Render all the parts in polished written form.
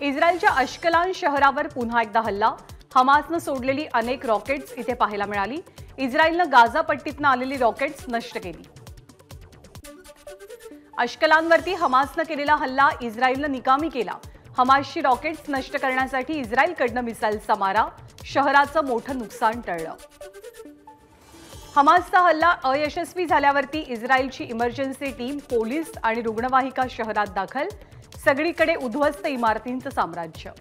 इस्रायलच्या अश्कलान शहरावर पुन्हा एकदा हल्ला। हमासनं सोडलेली अनेक रॉकेट्स इथे पाहायला मिळाली। इस्रायलनं गाझा पट्टीतनं आलेली रॉकेट्स नष्ट केली। अश्कलानवरती हमासनं केलेला हल्ला इस्रायलनं निकामी केला। हमासची रॉकेट्स नष्ट करण्यासाठी इस्रायलकडनं मिसाईलचा मारा, शहराचं मोठं नुकसान टळलं। हमासचा हल्ला अयशस्वी झाल्यावरती इस्रायलची इमर्जन्सी टीम, पोलीस आणि रुग्णवाहिका शहरात दाखल। सगळीकडे उद्ध्वस्त इमारतींचं साम्राज्य।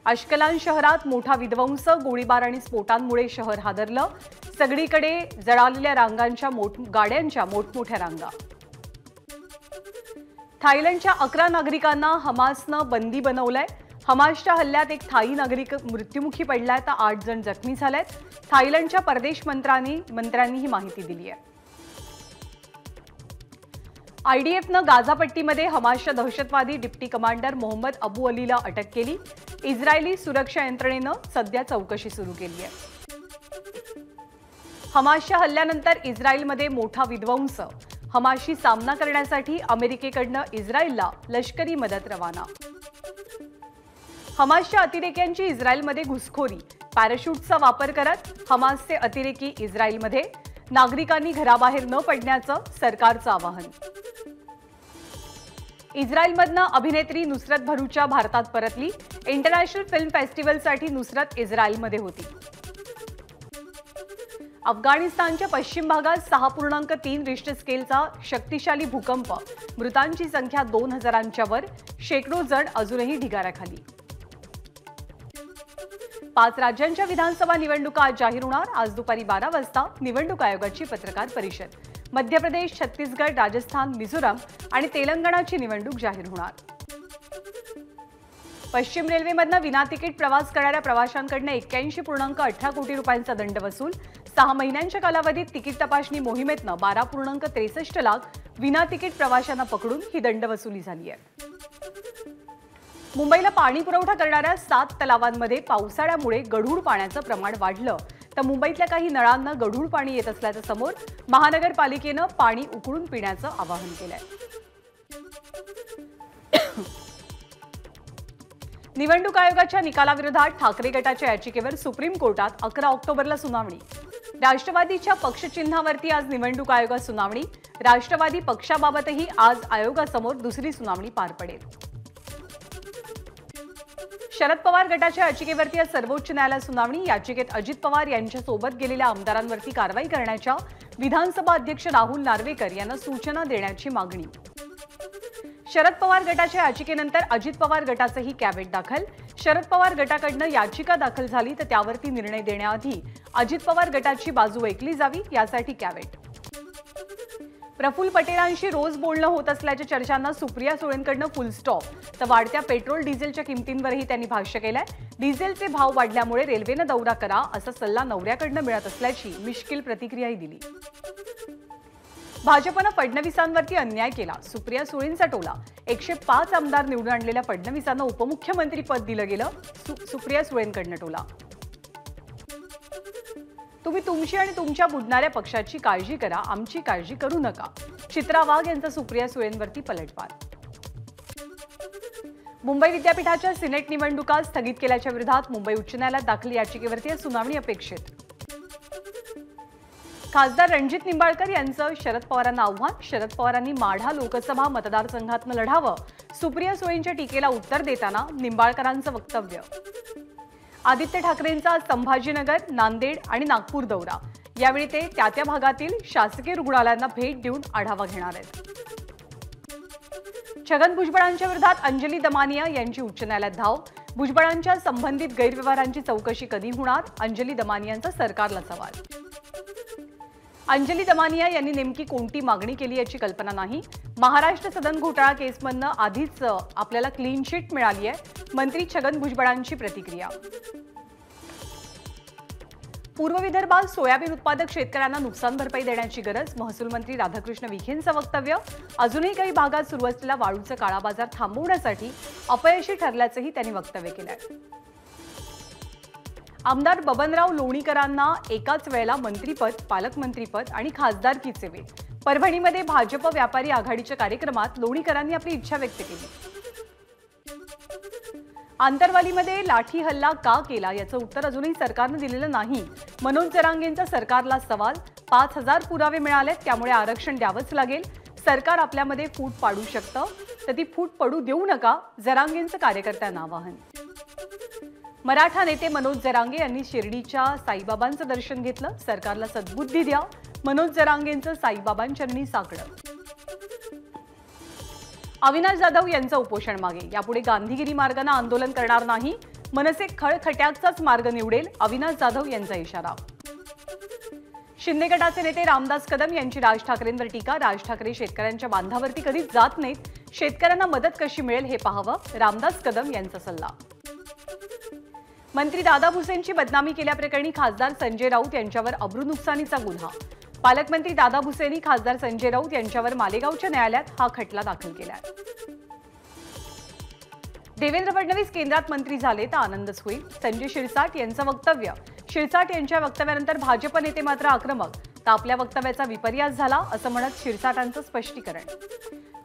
अश्कलान शहरात मोठा विध्वंस, गोळीबार आणि स्फोटांमुळे शहर हादरलं। सगळीकडे जळालेल्या गाड्यांच्या मोठमोठ्या रांगा। थायलंडच्या 11 नागरिकांना हमासनं बंदी बनवलंय। हमासच्या हल्ल्यात एक थाई नागरिक मृत्युमुखी पडलाय तर 8 जण जखमी झालेत। थायलंडच्या परदेश मंत्र्यांनी ही माहिती दिली आहे। आयडीएफनं गाझापट्टीमध्ये हमासच्या दहशतवादी डिप्टी कमांडर मोहम्मद अबू अलीला अटक केली। इस्रायली सुरक्षा यंत्रणेनं सध्या चौकशी सुरू केली आहे। हमासच्या हल्ल्यानंतर इस्रायलमध्ये मोठा विध्वंस। हमासशी सामना करण्यासाठी अमेरिकेकडनं इस्रायलला लष्करी मदत रवाना। हमासच्या अतिरेक्यांची इस्रायलमध्ये घुसखोरी। पॅराशूटचा वापर करत हमासचे अतिरेकी इस्रायलमध्ये। नागरिकांनी घराबाहेर न पडण्याचं सरकारचं आवाहन। इस्रायलमधनं अभिनेत्री नुसरत भरूचा भारतात परतली। इंटरनॅशनल फिल्म फेस्टिवलसाठी नुसरत इस्रायलमध्ये होती। अफगाणिस्तानच्या पश्चिम भागात 6.3 रिश्टर स्केलचा शक्तिशाली भूकंप। मृतांची संख्या 2000च्या वर। शेकडो जण अजूनही ढिगाऱ्याखाली। 5 राज्यांच्या विधानसभा निवडणुका आज जाहीर होणार। आज दुपारी 12 वाजता निवडणूक आयोगाची पत्रकार परिषद। मध्य प्रदेश, छत्तीसगड, राजस्थान, मिझोराम आणि तेलंगणाची निवडणूक जाहीर होणार। पश्चिम रेल्वेमधनं विना तिकीट प्रवास करणाऱ्या प्रवाशांकडून 81.18 कोटी रुपयांचा दंड वसूल। 6 महिन्यांच्या कालावधीत तिकीट तपासणी मोहिमेतनं 12.63 लाख विना तिकीट प्रवाशांना पकडून ही दंड वसुली झाली आहे। मुंबईला पाणी पुरवठा करणाऱ्या 7 तलावांमध्ये पावसाळ्यामुळे गढूळ पाण्याचं प्रमाण वाढलं तर मुंबईतल्या काही नळांना गढूळ पाणी येत असल्याचं समोर महानगरपालिकेनं पाणी उकळून पिण्याचं आवाहन केलंय। निवडणूक आयोगाच्या निकालाविरोधात ठाकरे गटाच्या याचिकेवर सुप्रीम कोर्टात 11 ऑक्टोबरला सुनावणी। राष्ट्रवादीच्या पक्षचिन्हावरती आज निवडणूक आयोगात सुनावणी। राष्ट्रवादी पक्षाबाबतही आज आयोगासमोर दुसरी सुनावणी पार पडेल। शरद पवार गटाच्या याचिकेवरती आज सर्वोच्च न्यायालयात सुनावणी। याचिकेत अजित पवार यांच्यासोबत गेलेल्या आमदारांवरती कारवाई करण्याच्या विधानसभा अध्यक्ष राहुल नार्वेकर यांना सूचना देण्याची मागणी। शरद पवार गटाच्या याचिकेनंतर अजित पवार गटाचंही कॅबिनेट दाखल। शरद पवार गटाकडनं याचिका दाखल झाली तर त्यावरती निर्णय देण्याआधी अजित पवार गटाची बाजू ऐकली जावी यासाठी कॅबिनेट। प्रफुल्ल पटेलांशी रोज बोलणं होत असल्याच्या चर्चांना सुप्रिया सुळेंकडनं फुल स्टॉप। तर वाढत्या पेट्रोल डिझेलच्या किमतींवरही त्यांनी भाष्य केलंय। डिझेलचे भाव वाढल्यामुळे रेल्वेनं दौरा करा असा सल्ला नवऱ्याकडनं मिळत असल्याची मिश्किल प्रतिक्रियाही दिली। भाजपनं फडणवीसांवरती अन्याय केला। सुप्रिया सुळेंचा टोला। 105 आमदार निवडून आणलेल्या फडणवीसांना उपमुख्यमंत्री पद दिलं गेलं। सुप्रिया सुळेंकडनं टोला। तुम्ही तुमची आणि तुमच्या बुडणाऱ्या पक्षाची काळजी करा, आमची काळजी करू नका। चित्रा वाघ यांचा सुप्रिया सुळेंवरती पलटवार। मुंबई विद्यापीठाच्या सिनेट निवडणुका स्थगित केल्याच्या विरोधात मुंबई उच्च न्यायालयात दाखल याचिकेवरती सुनावणी अपेक्षित। खासदार रणजित निंबाळकर यांचं शरद पवारांना आव्हान। शरद पवारांनी माढा लोकसभा मतदारसंघातनं लढावं। सुप्रिया सुळेंच्या टीकेला उत्तर देताना निंबाळकरांचं वक्तव्य। आदित्य ठाकरेंचा संभाजीनगर, नांदेड आणि नागपूर दौरा। यावेळी ते त्या भागातील शासकीय रुग्णालयांना भेट देऊन आढावा घेणार आहेत। छगन भुजबळांच्या विरोधात अंजली दमानिया यांची उच्च न्यायालयात धाव। भुजबळांच्या संबंधित गैरव्यवहारांची चौकशी कधी होणार? अंजली दमानियांचा सरकारला सवाल। अंजली दमानिया यांनी नेमकी कोणती मागणी केली याची कल्पना नाही। महाराष्ट्र सदन घोटाळा केसमधनं आधीच आपल्याला क्लीन चिट मिळाली आहे। मंत्री छगन भुजबळांची प्रतिक्रिया। पूर्व विदर्भात सोयाबीन उत्पादक शेतकऱ्यांना नुकसान भरपाई देण्याची गरज। महसूल मंत्री राधाकृष्ण विखेंचं वक्तव्य। अजूनही काही भागात सुरू असलेला वाळूचा काळा बाजार थांबवण्यासाठी अपयशी ठरल्याचंही त्यांनी वक्तव्य केलंय। आमदार बबनराव लोणीकरांना एकाच वेळेला मंत्रीपद, पालकमंत्रीपद आणि खासदारकीचे वेध. परभणीमध्ये भाजप व्यापारी आघाडीच्या कार्यक्रमात लोणीकरांनी आपली इच्छा व्यक्त केली. आंतरवालीमध्ये लाठी हल्ला का केला याचं उत्तर अजूनही सरकारनं दिलेलं नाही. मनोज जरांगेंचा सरकारला सवाल. 5000 पुरावे मिळालेत, त्यामुळे आरक्षण द्यावंच लागेल. सरकार आपल्यामध्ये फूट पाडू शकतं, तर ती फूट पडू देऊ नका, जरांगेंचं कार्यकर्त्यांना आवाहन. मराठा नेते मनोज जरांगे यांनी शिर्डीच्या साईबाबांचं दर्शन घेतलं. सरकारला सद्बुद्धी द्या, मनोज जरांगेंचं साईबाबांचरणी साकडं. अविनाश जाधव यांचं उपोषण मागे. यापुढे गांधीगिरी मार्गाने आंदोलन करणार नाही. मनसे खळखट्याचाच मार्ग निवडेल, अविनाश जाधव यांचा इशारा. शिंदे गटाचे नेते रामदास कदम यांची राज ठाकरेंवर टीका. राज ठाकरे शेतकऱ्यांच्या बांधावरती कधीच जात नाहीत, शेतकऱ्यांना मदत कशी मिळेल हे पाहावं, रामदास कदम यांचा सल्ला. मंत्री दादा भुसेंची बदनामी केल्याप्रकरणी खासदार संजय राऊत यांच्यावर अब्रू नुकसानीचा गुन्हा. पालकमंत्री दादा भुसेंनी खासदार संजय राऊत यांच्यावर मालेगावच्या न्यायालयात हा खटला दाखल केलाय. देवेंद्र फडणवीस केंद्रात मंत्री झाले तर आनंदच होईल, संजय शिरसाट यांचं वक्तव्य. शिरसाट यांच्या वक्तव्यानंतर भाजप नेते मात्र आक्रमक. तर आपल्या वक्तव्याचा विपर्यास झाला असं म्हणत शिरसाटांचं स्पष्टीकरण.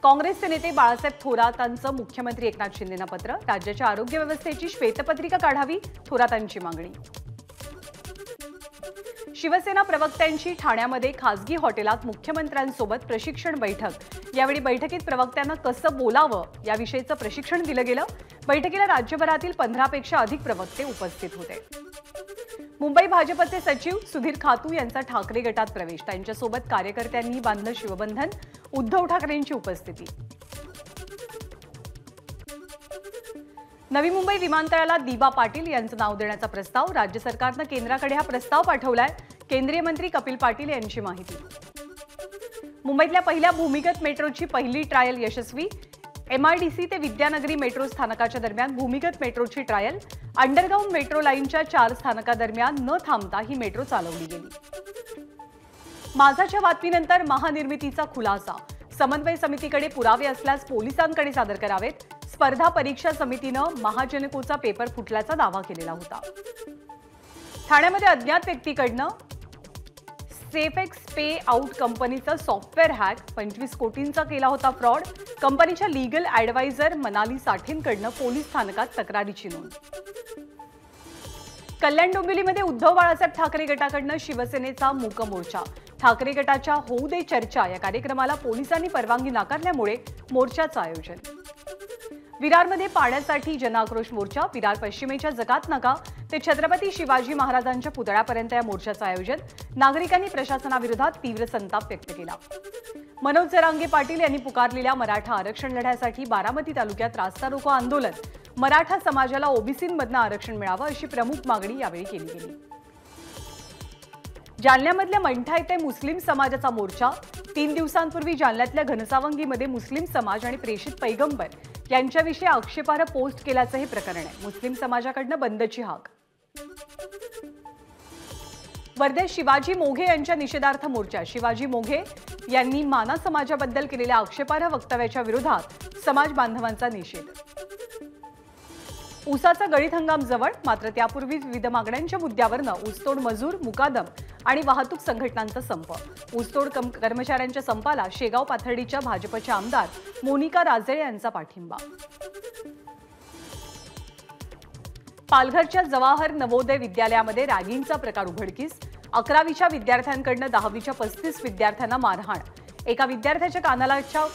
काँग्रेसचे नेते बाळासाहेब थोरातांचं मुख्यमंत्री एकनाथ शिंदेंना पत्र. राज्याच्या आरोग्य व्यवस्थेची श्वेतपत्रिका काढावी, थोरातांची मागणी. शिवसेना प्रवक्त्यांची ठाण्यामध्ये खासगी हॉटेलात मुख्यमंत्र्यांसोबत प्रशिक्षण बैठक. यावेळी बैठकीत प्रवक्त्यांना कसं बोलावं याविषयीचं प्रशिक्षण दिलं गेलं. बैठकीला राज्यभरातील 15 पेक्षा अधिक प्रवक्ते उपस्थित होते. मुंबई भाजपचे सचिव सुधीर खातू यांचा ठाकरे गटात प्रवेश. त्यांच्यासोबत कार्यकर्त्यांनी बांधलं शिवबंधन. उद्धव ठाकरेंची उपस्थिती. नवी मुंबई विमानतळाला दिबा पाटील यांचं नाव देण्याचा प्रस्ताव. राज्य सरकारनं केंद्राकडे हा प्रस्ताव पाठवलाय. केंद्रीय मंत्री कपिल पाटील यांची माहिती. मुंबईतल्या पहिल्या भूमिगत मेट्रोची पहिली ट्रायल यशस्वी. MIDC ते विद्यानगरी मेट्रो स्थानकाच्या दरम्यान भूमिगत मेट्रोची ट्रायल. अंडरग्राऊंड मेट्रो लाईनच्या 4 स्थानकादरम्यान न थांबता ही मेट्रो चालवली गेली. माझाच्या बातमीनंतर महानिर्मितीचा खुलासा. समन्वय समितीकडे पुरावे असल्यास पोलिसांकडे सादर करावेत. स्पर्धा परीक्षा समितीनं महाजनकोचा पेपर फुटल्याचा दावा केलेला होता. ठाण्यामध्ये अज्ञात व्यक्तीकडनं सेफएक्स पे आउट कंपनीचं सॉफ्टवेअर हॅक. 25 कोटींचा केला होता फ्रॉड. कंपनीच्या लीगल ॲडवायझर मनाली साठेंकडनं पोलीस स्थानकात तक्रारीची नोंद. कल्याण डोंबिवलीमध्ये उद्धव बाळासाहेब ठाकरे गटाकडनं शिवसेनेचा मूक मोर्चा. ठाकरे गटाच्या होऊ दे चर्चा या कार्यक्रमाला पोलिसांनी परवानगी नाकारल्यामुळे मोर्चाचं आयोजन. विरारमध्ये पाण्यासाठी जनआक्रोश मोर्चा. विरार पश्चिमेच्या जकात नाका ते छत्रपती शिवाजी महाराजांच्या पुतळ्यापर्यंत या मोर्चाचं आयोजन. नागरिकांनी प्रशासनाविरोधात तीव्र संताप व्यक्त केला. मनोज जरांगे पाटील यांनी पुकारलेल्या मराठा आरक्षण लढ्यासाठी बारामती तालुक्यात रास्ता रोको आंदोलन. मराठा समाजाला ओबीसींमधनं आरक्षण मिळावं अशी प्रमुख मागणी यावेळी केली गेली. जालन्यामधल्या मंठा येथे मुस्लिम समाजाचा मोर्चा. 3 दिवसांपूर्वी जालन्यातल्या घनसावंगीमध्ये मुस्लिम समाज आणि प्रेषित पैगंबर यांच्याविषयी आक्षेपार्ह पोस्ट केल्याचं हे प्रकरण आहे. मुस्लिम समाजाकडनं बंदची हाक. वर्धेत शिवाजी मोघे यांच्या निषेधार्थ मोर्चा. शिवाजी मोघे यांनी माना समाजाबद्दल केलेल्या आक्षेपार्ह वक्तव्याच्या विरोधात समाज बांधवांचा निषेध. ऊसाचा गळीत हंगाम जवळ, मात्र त्यापूर्वीच विविध मागण्यांच्या मुद्द्यावरनं ऊसतोड मजूर, मुकादम आणि वाहतूक संघटनांचा संप. ऊसतोड कर्मचाऱ्यांच्या संपाला शेगाव पाथर्डीच्या भाजपच्या आमदार मोनिका राजळे यांचा पाठिंबा. पालघरच्या जवाहर नवोदय विद्यालयामध्ये रॅगिंगचा प्रकार उघडकीस. 11वीच्या विद्यार्थ्यांकडनं 10वीच्या 35 विद्यार्थ्यांना मारहाण. एका विद्यार्थ्याच्या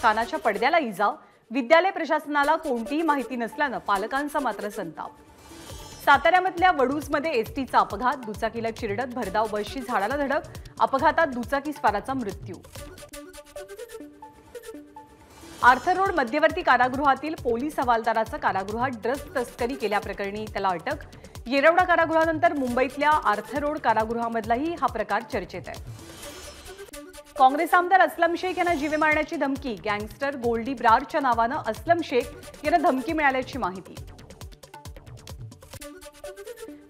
कानाच्या पडद्याला इजा. विद्यालय प्रशासनाला कोणतीही माहिती नसल्यानं पालकांचा मात्र संताप. साताऱ्यामधल्या वडूजमध्ये एसटीचा अपघात. दुचाकीला चिरडत भरधाव बसची झाडाला धडक. अपघातात दुचाकी स्वाराचा मृत्यू. आर्थर रोड मध्यवर्ती कारागृहातील पोलीस हवालदाराचा कारागृहात ड्रग्ज तस्करी केल्याप्रकरणी त्याला अटक. येरवडा कारागृहानंतर मुंबईतल्या आर्थर रोड कारागृहामधलाही हा प्रकार चर्चेत आहे. काँग्रेस आमदार अस्लम शेख यांना जीवे मारण्याची धमकी. गँगस्टर गोल्डी ब्रारच्या नावानं अस्लम शेख यांना धमकी मिळाल्याची माहिती.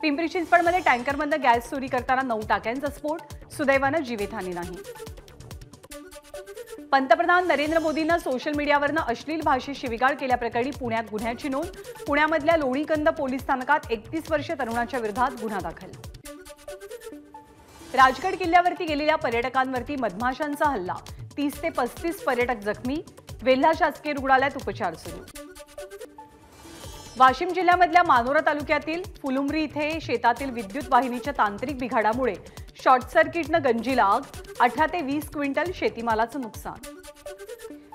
पिंपरी चिंचवडमध्ये टँकरमधनं गॅस चोरी करताना 9 टाक्यांचा स्फोट. सुदैवानं जीवितहानी नाही. पंतप्रधान नरेंद्र मोदींना सोशल मीडियावरनं अश्लील भाषेत शिवीगाळ केल्याप्रकरणी पुण्यात गुन्ह्याची नोंद. पुण्यामधल्या लोणीकंद पोलीस स्थानकात 31 वर्षीय तरुणाच्या विरोधात गुन्हा दाखल. राजगड किल्ल्यावरती गेलेल्या पर्यटकांवरती मधमाशांचा हल्ला. 30 ते 35 पर्यटक जखमी. वेल्हा शासकीय रुग्णालयात उपचार सुरू. वाशिम जिल्ह्यामधल्या मानोरा तालुक्यातील फुलुंब्री इथे शेतातील विद्युत वाहिनीच्या तांत्रिक बिघाडामुळे शॉर्ट सर्किटनं गंजीला आग. 18 ते 20 क्विंटल शेतीमालाचं नुकसान.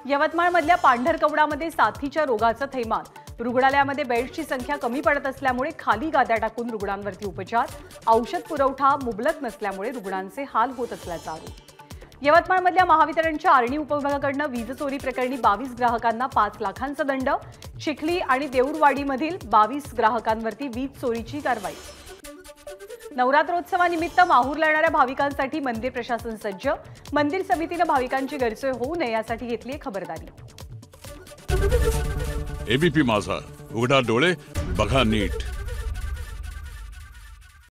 यवतमाळमधल्या पांढरकवडामध्ये साथीच्या रोगाचं थैमान. रुग्णालयामध्ये बेड्सची संख्या कमी पडत असल्यामुळे खाली गाद्या टाकून रुग्णांवरती उपचार. औषध पुरवठा मुबलक नसल्यामुळे रुग्णांचे हाल होत असल्याचा आरोप. यवतमाळमधल्या महावितरणच्या आर्णी उपविभागाकडून वीज चोरी प्रकरणी 22 ग्राहकांना 5 लाखांचा दंड. चिखली आणि देऊरवाडीमधील 22 ग्राहकांवरती वीज चोरीची कारवाई. नवरात्रोत्सवानिमित्त माहूरला येणाऱ्या भाविकांसाठी मंदिर प्रशासन सज्ज. मंदिर समितीने भाविकांची गैरसोय होऊ नये यासाठी घेतली खबरदारी. एबीपी माझा, उघडा डोळे बघा नीट.